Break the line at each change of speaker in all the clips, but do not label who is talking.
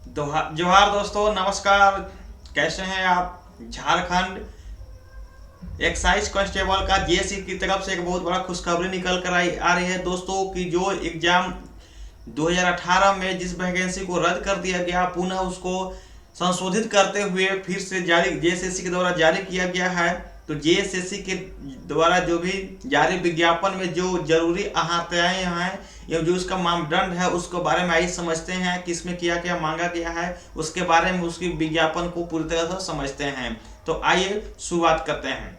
जोहार दोस्तों, नमस्कार। कैसे हैं आप? झारखंड एक्साइज कांस्टेबल का जेएससी की तरफ से एक बहुत बड़ा खुशखबरी निकल कर आ रही है दोस्तों कि जो एग्जाम 2018 में जिस वैकेंसी को रद्द कर दिया गया, पुनः उसको संशोधित करते हुए फिर से जारी जेएसएससी के द्वारा जारी किया गया है। तो जेएसएससी के द्वारा जो भी जारी विज्ञापन में जो जरूरी अहर्ताएं हैं या जो उसका मापदंड है उसके बारे में आइए समझते हैं कि इसमें क्या क्या मांगा गया है, उसके बारे में उसकी विज्ञापन को पूरी तरह से समझते हैं। तो आइए शुरुआत करते हैं।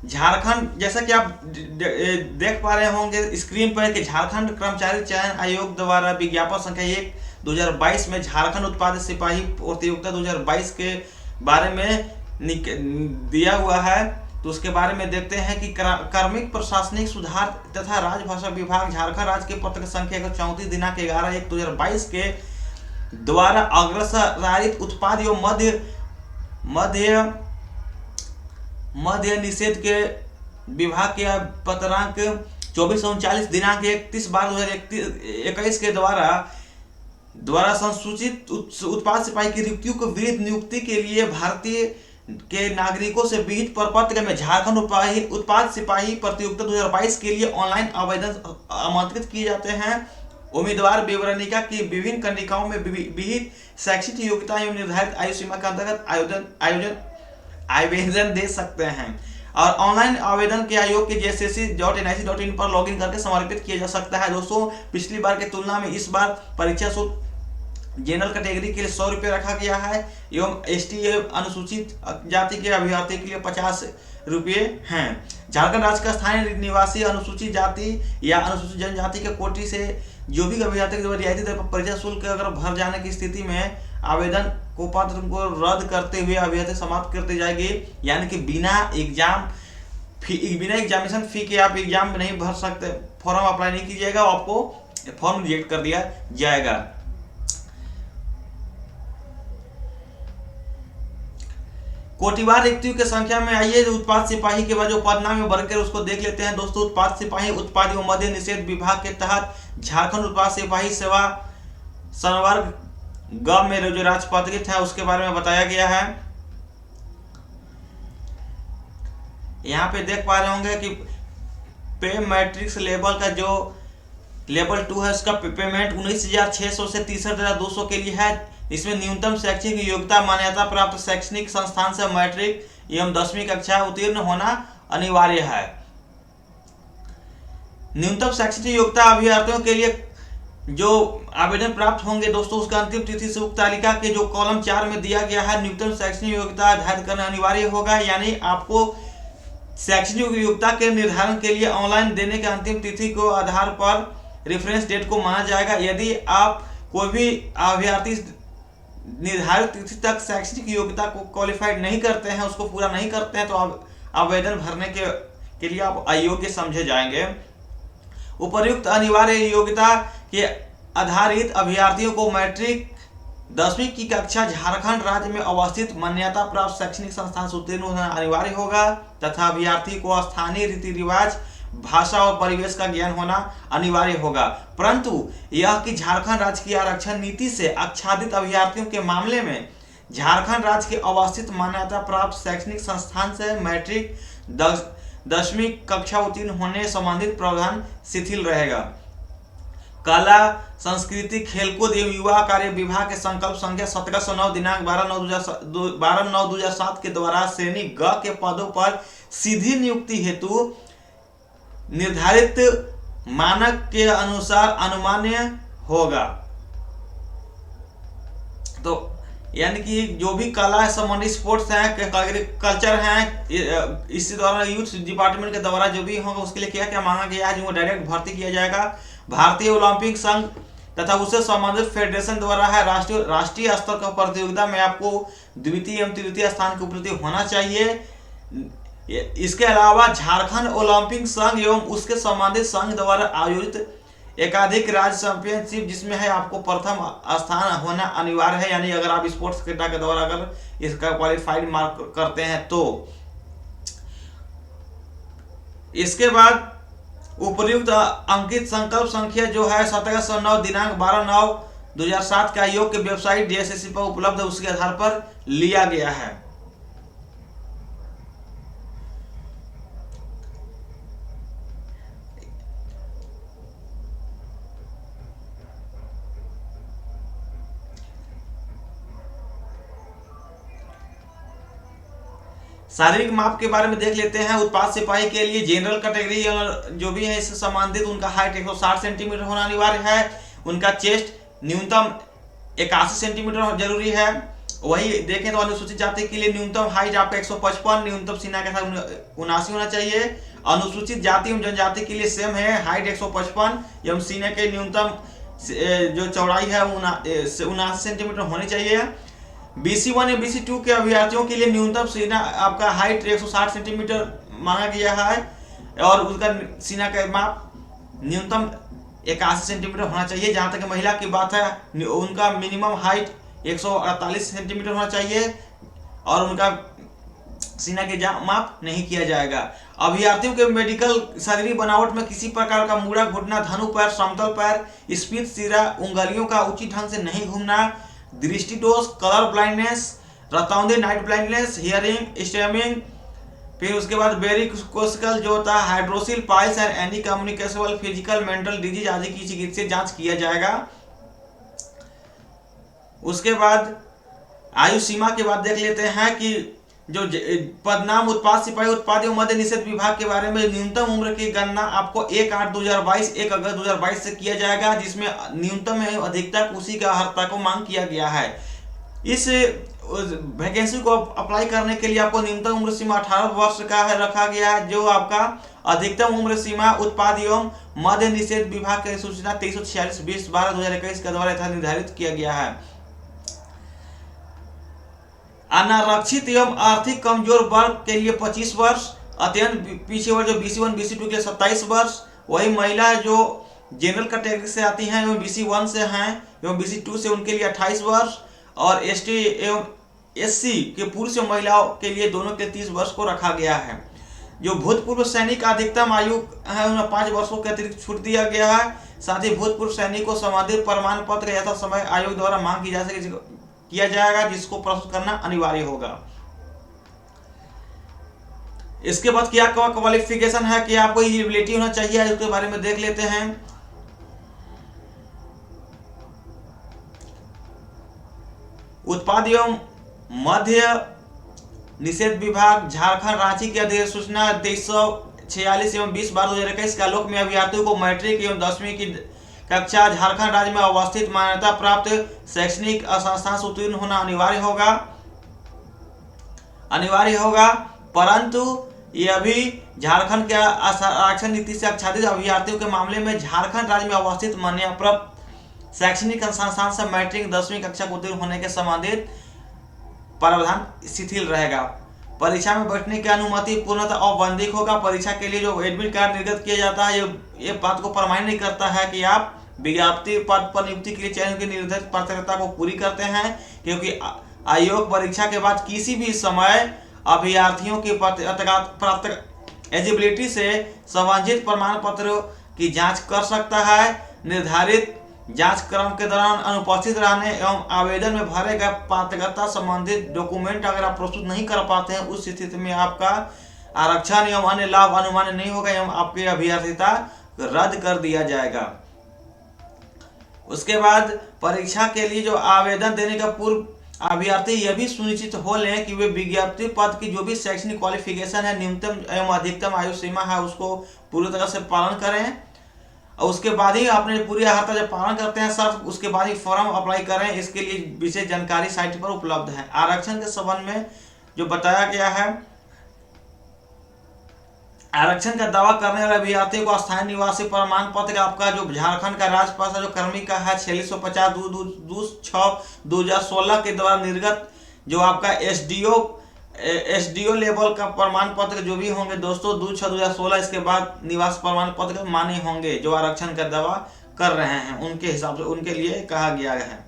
झारखंड, जैसा कि आप देख पा रहे होंगे स्क्रीन पर कि झारखंड कर्मचारी चयन आयोग द्वारा विज्ञापन संख्या 1 2022 में झारखंड उत्पादक सिपाही प्रतियोगिता 2022 के बारे में दिया हुआ है। तो उसके बारे में देखते हैं कि कार्मिक प्रशासनिक सुधार तथा राजभाषा विभाग झारखंड राज्य के पत्र संख्या 34 दिनांक 11/1/2022 के द्वारा अग्रसारित उत्पाद एवं मध्य मध्य निषेध के विभाग के पत्रांक 2439 दिनांक 31/12/2021 के द्वारा संसूचित उत्पाद सिपाही की रिक्तियों को विरुद्ध नियुक्ति के लिए भारतीय के नागरिकों से विहित प्रपत्र में झारखंड उत्पाद सिपाही प्रतियोगिता 2022 के लिए ऑनलाइन आवेदन आमंत्रित किए जाते हैं। उम्मीदवार विवरणिका की विभिन्न कंडिकाओं में विहित शैक्षिक योग्यता एवं निर्धारित आयु सीमा के अंतर्गत आवेदन दे सकते हैं और ऑनलाइन आवेदन के आयोग के jssc.nic.in पर लॉगिन करके समर्पित किया जा सकता है। दोस्तों, पिछली बार की तुलना में इस बार परीक्षा शुल्क जनरल कैटेगरी के लिए 100 रुपये रखा गया है एवं एसटी अनुसूचित जाति के अभ्यर्थी के लिए 50 रुपये हैं। झारखंड राज्य का स्थानीय निवासी अनुसूचित जाति या अनुसूचित जनजाति के कोटि से जो भी अभ्यर्थी रियायती दर पर परीक्षा शुल्क अगर भर जाने की स्थिति में आवेदन को पत्र को रद्द करते हुए अभ्यर्थी समाप्त कर दी जाएगी, यानी कि बिना एग्जामिनेशन फी के आप एग्जाम में नहीं भर सकते, फॉर्म अप्लाई नहीं कीजिएगा, आपको फॉर्म रिजेक्ट कर दिया जाएगा। कोटिवार रिक्तियों की संख्या में आइए उत्पाद सिपाही के बाद जो पदनाम में बढ़कर उसको देख लेते हैं। दोस्तों, उत्पाद सिपाही उत्पाद एवं मद्य निषेध विभाग के तहत झारखंड उत्पाद सिपाही सेवा संवर्ग ग में जो राजपत्रित है उसके बारे में बताया गया है। यहाँ पे देख पा रहे होंगे कि पे मैट्रिक्स लेवल का जो लेवल 2 है उसका पेमेंट 19,600 से 63,200 के लिए है। इसमें न्यूनतम शैक्षिक योग्यता मान्यता प्राप्त शैक्षणिक संस्थान से मैट्रिक एवं 10वीं कक्षा उत्तीर्ण होना अनिवार्य है। न्यूनतम शैक्षिक योग्यता अभ्यर्थियों के लिए जो आवेदन प्राप्त होंगे दोस्तों, उसका अंतिम तिथि से उक्त तालिका के जो कॉलम 4 में दिया गया है न्यूनतम शैक्षणिक योग्यता निर्धारित करना अनिवार्य होगा, यानी आपको शैक्षणिक योग्यता के निर्धारण के लिए ऑनलाइन देने के अंतिम तिथि को आधार पर रेफरेंस डेट को माना जाएगा। यदि आप कोई भी अभ्यर्थी निर्धारित तिथि तक शैक्षणिक योग्यता को क्वालिफाइड नहीं करते हैं, उसको पूरा नहीं करते हैं, तो आप आवेदन भरने के लिए आप अयोग्य समझे जाएंगे। उपर्युक्त अनिवार्य योग्यता के आधारित अभ्यर्थियों को मैट्रिक 10वीं की कक्षा झारखंड राज्य में अवस्थित मान्यता प्राप्त शैक्षणिक संस्थान से उत्तीर्ण होना अनिवार्य होगा तथा अभ्यर्थी को स्थानीय रीति रिवाज भाषा और परिवेश का ज्ञान होना अनिवार्य होगा। परंतु यह कि झारखंड राज्य की आरक्षण नीति से आच्छादित अभ्यर्थियों के मामले में झारखंड राज्य के अवस्थित मान्यता प्राप्त शैक्षणिक संस्थान से मैट्रिक 10वीं कक्षा उत्तीर्ण होने संबंधित प्रावधान शिथिल रहेगा। कला संस्कृति खेलकूद एवं युवा कार्य विभाग के संकल्प संख्या 1709 दिनांक 12/9/2007 के द्वारा श्रेणी ग के पदों पर सीधी नियुक्ति हेतु निर्धारित मानक के अनुसार अनुमान्य होगा। तो यानी कि जो भी कला संबंधी स्पोर्ट्स हैं, कल्चर हैं, इसी द्वारा यूथ डिपार्टमेंट के द्वारा जो भी होगा उसके लिए क्या क्या मांगा गया है, जो डायरेक्ट भर्ती किया जाएगा। भारतीय ओलंपिक संघ तथा उससे संबंधित फेडरेशन द्वारा है राष्ट्रीय स्तर का प्रतियोगिता में आपको द्वितीय एवं तृतीय स्थान की उपलब्धि होना चाहिए। इसके अलावा झारखंड ओलंपिक संघ एवं उसके संबंधित संघ द्वारा आयोजित एकाधिक राज्य चैंपियनशिप जिसमें है आपको प्रथम स्थान होना अनिवार्य है, यानी अगर आप स्पोर्ट्स क्रीडा के द्वारा अगर इसका क्वालिफाइड मार्क करते हैं तो। इसके बाद उपर्युक्त अंकित संकल्प संख्या जो है 1709 दिनांक 12/9 2007 के आयोग के वेबसाइट DSSC पर उपलब्ध है, उसके आधार पर लिया गया है। शारीरिक माप के बारे में देख लेते हैं। उत्पाद सिपाही के लिए जनरल कैटेगरी जो भी है इससे संबंधित, उनका हाइट 160 सेंटीमीटर होना अनिवार्य है। उनका चेस्ट न्यूनतम 81 सेंटीमीटर जरूरी है। वही देखें तो अनुसूचित जाति के लिए न्यूनतम हाइट आपका 155, न्यूनतम सीना का 79 होना चाहिए। अनुसूचित जाति एवं जनजाति के लिए सेम है, हाइट 155 एवं सीने के न्यूनतम जो चौड़ाई है 79 सेंटीमीटर होनी चाहिए। BC1 या BC2 के अभ्यर्थियों के लिए न्यूनतम सीना आपका हाइट 160 सेंटीमीटर मांगा गया है और उसका सीना का माप न्यूनतम 81 सेंटीमीटर होना चाहिए। जहां तक महिला की बात है, उनका मिनिमम हाइट 148 सेंटीमीटर होना चाहिए और उनका सीना के माप नहीं किया जाएगा। अभ्यर्थियों के मेडिकल शारीरिक बनावट में किसी प्रकार का मुड़ा, घुटना, धनु पैर, समतल पैर, स्फीत सिरा, उंगलियों का उचित ढंग से नहीं घूमना, दृष्टि दोष, कलर ब्लाइंडनेस, रतौंधी नाइट ब्लाइंडनेस, हियरिंग स्ट्रीमिंग, फिर उसके बाद वेरिकोसिकल जो होता है, hydrocele, piles and any communicable physical mental disease आदि की चिकित्सीय जांच किया जाएगा। उसके बाद आयु सीमा के बाद देख लेते हैं कि जो पदनाम उत्पाद सिपाही उत्पाद एवं मद्य निषेध विभाग के बारे में न्यूनतम उम्र की गणना आपको 1/8/2022 1 अगस्त 2022 से किया जाएगा, जिसमें न्यूनतम एवं अधिकतम उसी का अर्हता को मांग किया गया है। इस वैकेंसी को अप्लाई करने के लिए आपको न्यूनतम उम्र सीमा 18 वर्ष का है रखा गया है, जो आपका अधिकतम उम्र सीमा उत्पाद एवं मद्य निषेध विभाग की सूचना 2346/20/2021 के द्वारा निर्धारित किया गया है। अनारक्षित एवं आर्थिक कमजोर वर्ग के लिए 25 वर्ष, अत्यंत पीछे वर्ग जो BC1 BC2 के लिए 27 वर्ष, वही महिला जो जनरल कैटेगरी से आती हैं एवं BC1 से हैं एवं BC2 से उनके लिए 28 वर्ष, और ST एवं SC के पुरुष एवं महिलाओं के लिए दोनों के 30 वर्ष को रखा गया है। जो भूतपूर्व सैनिक अधिकतम आयु है उन्हें 5 वर्षों के अतिरिक्त छूट दिया गया है। साथ ही भूतपूर्व सैनिक को संबंधित प्रमाण पत्र यथा समय आयोग द्वारा मांग की जा सके किया जाएगा, जिसको प्रस्तुत करना अनिवार्य होगा। इसके बाद क्या क्वालिफिकेशन है कि आपको एलिजिबिलिटी होना चाहिए, उसके बारे में देख लेते हैं। उत्पाद एवं मद्य निषेध विभाग झारखंड रांची की अधिसूचना 2346 एवं 20/2021 के आलोक में अभ्यर्थियों को मैट्रिक एवं 10वीं की कक्षा झारखंड राज्य में अवस्थित मान्यता प्राप्त शैक्षणिक संस्थान से उत्तीर्ण होना अनिवार्य होगा। परंतु यह भी झारखंड के आरक्षण नीति से आच्छादित अभ्यर्थियों के मामले में झारखंड राज्य में अवस्थित मान्यता प्राप्त शैक्षणिक संस्थान से मैट्रिक 10वीं कक्षा को उत्तीर्ण होने के संबंधित प्रावधान शिथिल रहेगा। परीक्षा में बैठने की अनुमति पूर्णतः औपबंधिक होगा। परीक्षा के लिए जो एडमिट कार्ड निर्गत किया जाता है ये बात को प्रमाणित नहीं करता है कि आप विज्ञप्ति पद पर नियुक्ति के लिए चयन की निर्धारित पात्रता को पूरी करते हैं, क्योंकि आयोग परीक्षा के बाद किसी भी समय अभ्यर्थियों की प्राप्त एलिजिबिलिटी से संबंधित प्रमाण पत्रों की जांच कर सकता है। निर्धारित जांच क्रम के दौरान अनुपस्थित रहने एवं आवेदन में भरे गए पात्रता संबंधित डॉक्यूमेंट अगर आप प्रस्तुत नहीं कर पाते हैं, उस स्थिति में आपका आरक्षण एवं अन्य लाभ अनुमान्य नहीं होगा एवं आपकी अभ्यर्थिता रद्द कर दिया जाएगा। उसके बाद परीक्षा के लिए जो आवेदन देने का पूर्व अभ्यर्थी यह भी सुनिश्चित हो लें कि वे विज्ञप्ति पद की जो भी शैक्षणिक क्वालिफिकेशन है, न्यूनतम एवं अधिकतम आयु सीमा है, उसको पूरी तरह से पालन करें और उसके बाद ही अपने पूरी अर्हता जब पालन करते हैं सर, उसके बाद ही फॉर्म अप्लाई करें। इसके लिए विशेष जानकारी साइट पर उपलब्ध है। आरक्षण के संबंध में जो बताया गया है, आरक्षण का दावा करने वाले अभ्यर्थियों को स्थायी निवासी प्रमाण पत्र आपका जो झारखंड का राज्य जो कर्मी का है 4650/6/2016 के द्वारा निर्गत जो आपका एसडीओ लेवल का प्रमाण पत्र जो भी होंगे दोस्तों 2/6/2016 इसके बाद निवास प्रमाण पत्र मान्य होंगे। जो आरक्षण का दावा कर रहे हैं उनके हिसाब से उनके लिए कहा गया है।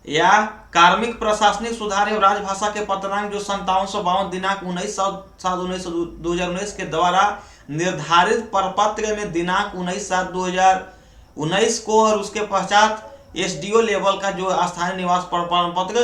या कार्मिक प्रशासनिक सुधार एवं राजभाषा के पत्रांक जो 5752 दिनांक 19/7/2019 के द्वारा निर्धारित प्रपत्र में दिनांक 19/7/2019 को और उसके पश्चात एसडीओ लेवल का जो स्थानीय निवास प्रमाण पत्र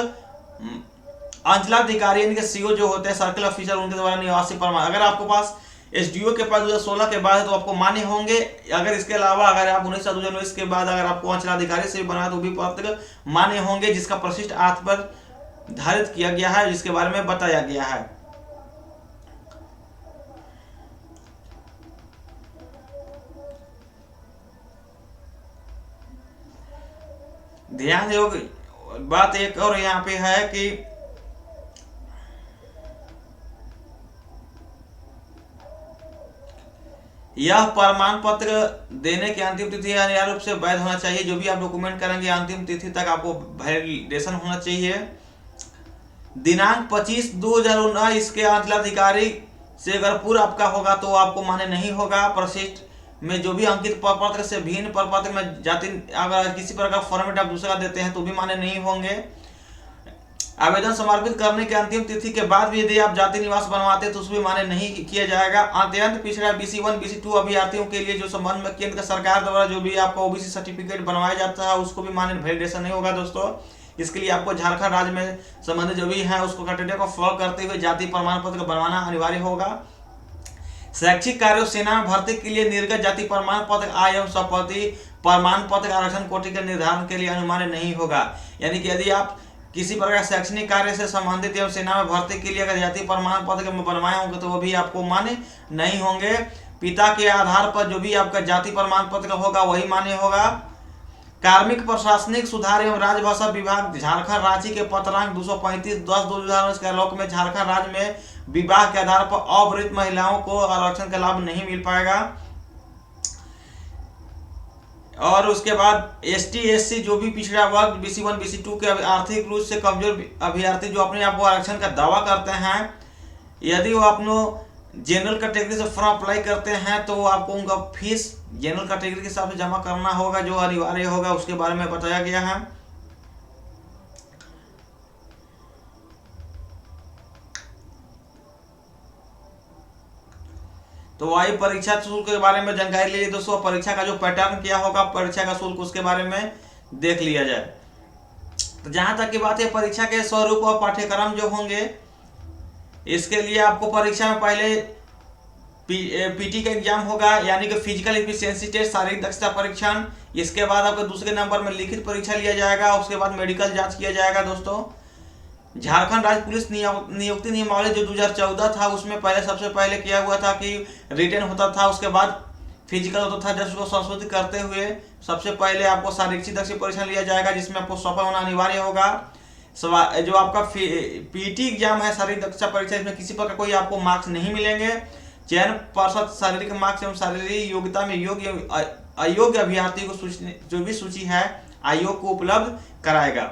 अंचलाधिकारी यानी कि सीओ जो होते हैं सर्कल ऑफिसर उनके द्वारा निवासी प्रमाण, अगर आपके पास एसडीओ के पास 2016 के बाद है तो आपको मान्य होंगे। अगर इसके अलावा अगर आप 19/7/2019 के बाद अगर आपको अंचलाधिकारी से बनाया तो भी पत्र मान्य होंगे, जिसका प्रशिष्ट आर्थ पर धारित किया गया है, जिसके बारे में बताया गया है। ध्यान योग बात एक और यहाँ पे है कि यह प्रमाण पत्र देने की अंतिम तिथि अनिवार्य रूप से वैध होना चाहिए। जो भी आप डॉक्यूमेंट करेंगे अंतिम तिथि तक आपको वैलिडेशन होना चाहिए। दिनांक 25/2/2019 के अंचलाधिकारी से अगर पूर्व आपका होगा तो आपको मान्य नहीं होगा। प्रशिष्ट में जो भी अंकित प्रपत्र से भिन्न प्रपत्र में जाति अगर किसी प्रकार का फॉर्मेट आप दूसरा देते हैं तो भी मान्य नहीं होंगे। आवेदन समर्पित करने की अंतिम तिथि के बाद भी यदि आप जाति निवास बनवाते हैं तो उसमें मान्य नहीं किया जाएगा। अत्यंत पिछड़ा BC1 BC2 अभ्यर्थियों के लिए जो संबंध में केंद्र सरकार द्वारा जो भी आपको ओबीसी सर्टिफिकेट बनवाया जाता है उसको भी मान्य वैलिडेशन नहीं होगा दोस्तों। इसके लिए आपको झारखंड राज्य में संबंधित जो भी है उसको क्राइटेरिया को फॉलो करते हुए जाति प्रमाण पत्र बनवाना अनिवार्य होगा। शैक्षिक कार्यों सेना में भर्ती के लिए निर्गत जाति प्रमाण पत्र आय एवं संपत्ति प्रमाण पत्र आरक्षण कोटि के निर्धारण के लिए अनुमान्य नहीं होगा। यानी कि यदि आप किसी प्रकार शैक्षणिक कार्य से संबंधित एवं सेना में भर्ती के लिए अगर जाति प्रमाण पत्र बनवाए होंगे तो वो भी आपको मान्य नहीं होंगे। पिता के आधार पर जो भी आपका जाति प्रमाण पत्र होगा वही मान्य होगा। कार्मिक प्रशासनिक सुधार एवं राजभाषा विभाग झारखंड रांची के पत्रांक 235/10/2019 के आलोक में झारखंड राज्य में विवाह के आधार पर अवृद्ध महिलाओं को आरक्षण का लाभ नहीं मिल पाएगा। और उसके बाद ST SC जो भी पिछड़ा वर्ग BC1 BC2 के आर्थिक रूप से कमजोर अभ्यर्थी जो अपने आप को आरक्षण का दावा करते हैं, यदि वो अपने जनरल कैटेगरी से फॉर्म अप्लाई करते हैं तो आपको उनका फीस जनरल कैटेगरी के हिसाब से जमा करना होगा, जो अनिवार्य होगा, उसके बारे में बताया गया है। तो आइए परीक्षा शुल्क के बारे में जानकारी ले लीजिए दोस्तों। परीक्षा का जो पैटर्न क्या होगा, परीक्षा का शुल्क, उसके बारे में देख लिया जाए। तो जहां तक की बात है परीक्षा के स्वरूप और पाठ्यक्रम जो होंगे, इसके लिए आपको परीक्षा में पहले पीटी का एग्जाम होगा, यानी कि फिजिकल एफिशिएंसी टेस्ट, शारीरिक दक्षता परीक्षण। इसके बाद आपको दूसरे नंबर में लिखित परीक्षा लिया जाएगा, उसके बाद मेडिकल जांच किया जाएगा दोस्तों। झारखंड राज्य पुलिस नियुक्ति नियमावली जो 2014 था उसमें पहले सबसे पहले किया हुआ था कि रिटन होता था, उसके बाद फिजिकल होता था। जिसको संशोधित करते हुए सबसे पहले आपको शारीरिक दक्षता परीक्षण लिया जाएगा, जिसमें आपको सफल होना अनिवार्य होगा। जो आपका पीटी एग्जाम है शारीरिक दक्षता परीक्षा, इसमें किसी प्रकार कोई आपको मार्क्स नहीं मिलेंगे। चयन पर्षद शारीरिक मार्क्स एवं शारीरिक योग्यता में योग्य अयोग्य अभ्यर्थी को जो भी सूची है आयोग को उपलब्ध कराएगा।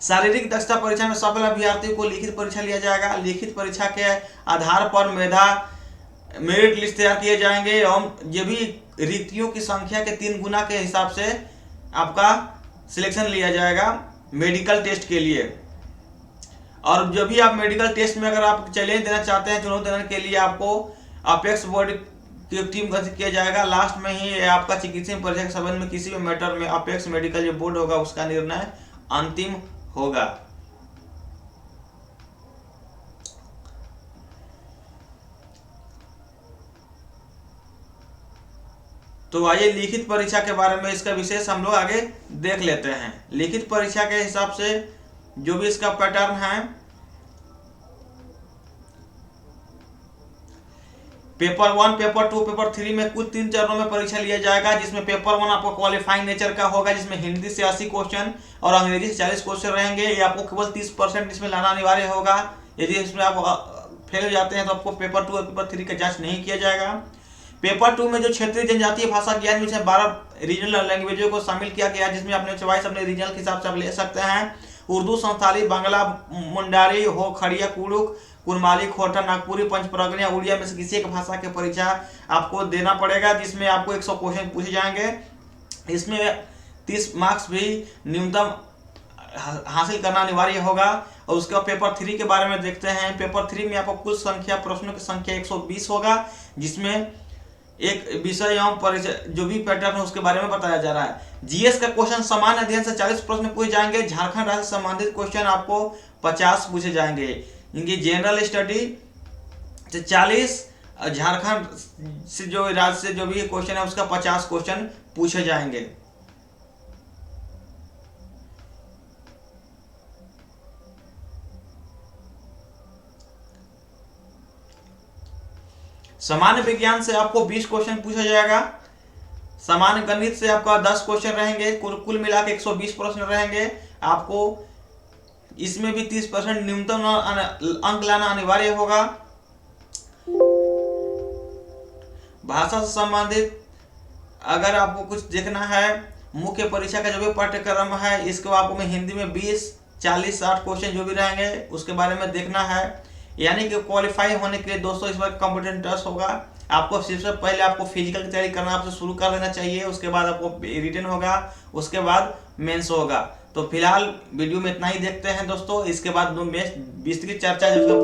शारीरिक दक्षता परीक्षा में सफल अभ्यर्थी को लिखित परीक्षा लिया जाएगा। लिखित परीक्षा के आधार पर मेरिट लिस्ट तैयार किए जाएंगे एवं जो भी रिक्तियों की संख्या के 3 गुना के हिसाब से आपका सिलेक्शन लिया जाएगा मेडिकल टेस्ट के लिए। और जो भी आप मेडिकल टेस्ट में अगर आप चैलेंज देना चाहते हैं, चुनौती देने के लिए आपको अपेक्स बोर्ड की टीम गठित किया जाएगा। लास्ट में ही आपका चिकित्सा परीक्षा के संबंध में किसी भी मैटर में अपेक्स मेडिकल जो बोर्ड होगा उसका निर्णय अंतिम होगा। तो आइए लिखित परीक्षा के बारे में इसका विशेष हम लोग आगे देख लेते हैं। लिखित परीक्षा के हिसाब से जो भी इसका पैटर्न है, पेपर 1, पेपर 2, पेपर 3 में कुल 3 चरणों में परीक्षा लिया जाएगा। जिसमें पेपर 1 आपको क्वालिफाइंग नेचर का होगा, जिसमें हिंदी से 80 क्वेश्चन और अंग्रेजी से 40 क्वेश्चन रहेंगे। ये आपको केवल 30% इसमें लाना अनिवार्य होगा। यदि इसमें आप फेल हो जाते हैं तो आपको पेपर 2 और पेपर 3 का जांच नहीं किया जाएगा। पेपर 2 में जो क्षेत्रीय जनजातीय भाषा ज्ञान में 12 रीजनल लैंग्वेजों को शामिल किया गया, जिसमें अपने चॉइस अपने रीजनल के हिसाब से आप ले सकते हैं। उर्दू, संथाली, बांग्ला, मुंडारी हो, खड़िया, कुड़ुक, कुरमाली, खोटा, नागपुरी, पंचपरगना, उड़िया में से किसी एक भाषा की परीक्षा आपको देना पड़ेगा, जिसमें आपको 100 क्वेश्चन पूछे जाएंगे। इसमें 30 मार्क्स भी न्यूनतम हासिल करना अनिवार्य होगा। और उसके बाद पेपर 3 के बारे में देखते हैं। पेपर 3 में आपको कुल संख्या प्रश्नों की संख्या 120 होगा, जिसमें एक विषय एवं परिचय जो भी पैटर्न है उसके बारे में बताया जा रहा है। जीएस का क्वेश्चन सामान्य अध्ययन से 40 प्रश्न पूछे जाएंगे। झारखंड राज्य से संबंधित क्वेश्चन आपको 50 पूछे जाएंगे। इनकी जनरल स्टडी से 40, झारखंड से जो राज्य से जो भी क्वेश्चन है उसका 50 क्वेश्चन पूछे जाएंगे। सामान्य विज्ञान से आपको 20 क्वेश्चन पूछा जाएगा। सामान्य गणित से आपका 10 क्वेश्चन रहेंगे। कुल मिला के 120 प्रश्न रहेंगे। आपको इसमें भी 30% न्यूनतम अंक लाना अनिवार्य होगा। भाषा से संबंधित अगर आपको कुछ देखना है, मुख्य परीक्षा का जो भी पाठ्यक्रम है इसको आपको में हिंदी में 20, 40, 60 क्वेश्चन जो भी रहेंगे उसके बारे में देखना है। यानी कि क्वालिफाई होने के लिए दोस्तों इस बार कंप्यूटर टेस्ट होगा। आपको सबसे पहले आपको फिजिकल की तैयारी करना आपसे शुरू कर लेना चाहिए। उसके बाद आपको रिटन होगा, उसके बाद मेंस होगा। तो फिलहाल वीडियो में इतना ही देखते हैं दोस्तों। इसके बाद विस्तृत चर्चा जो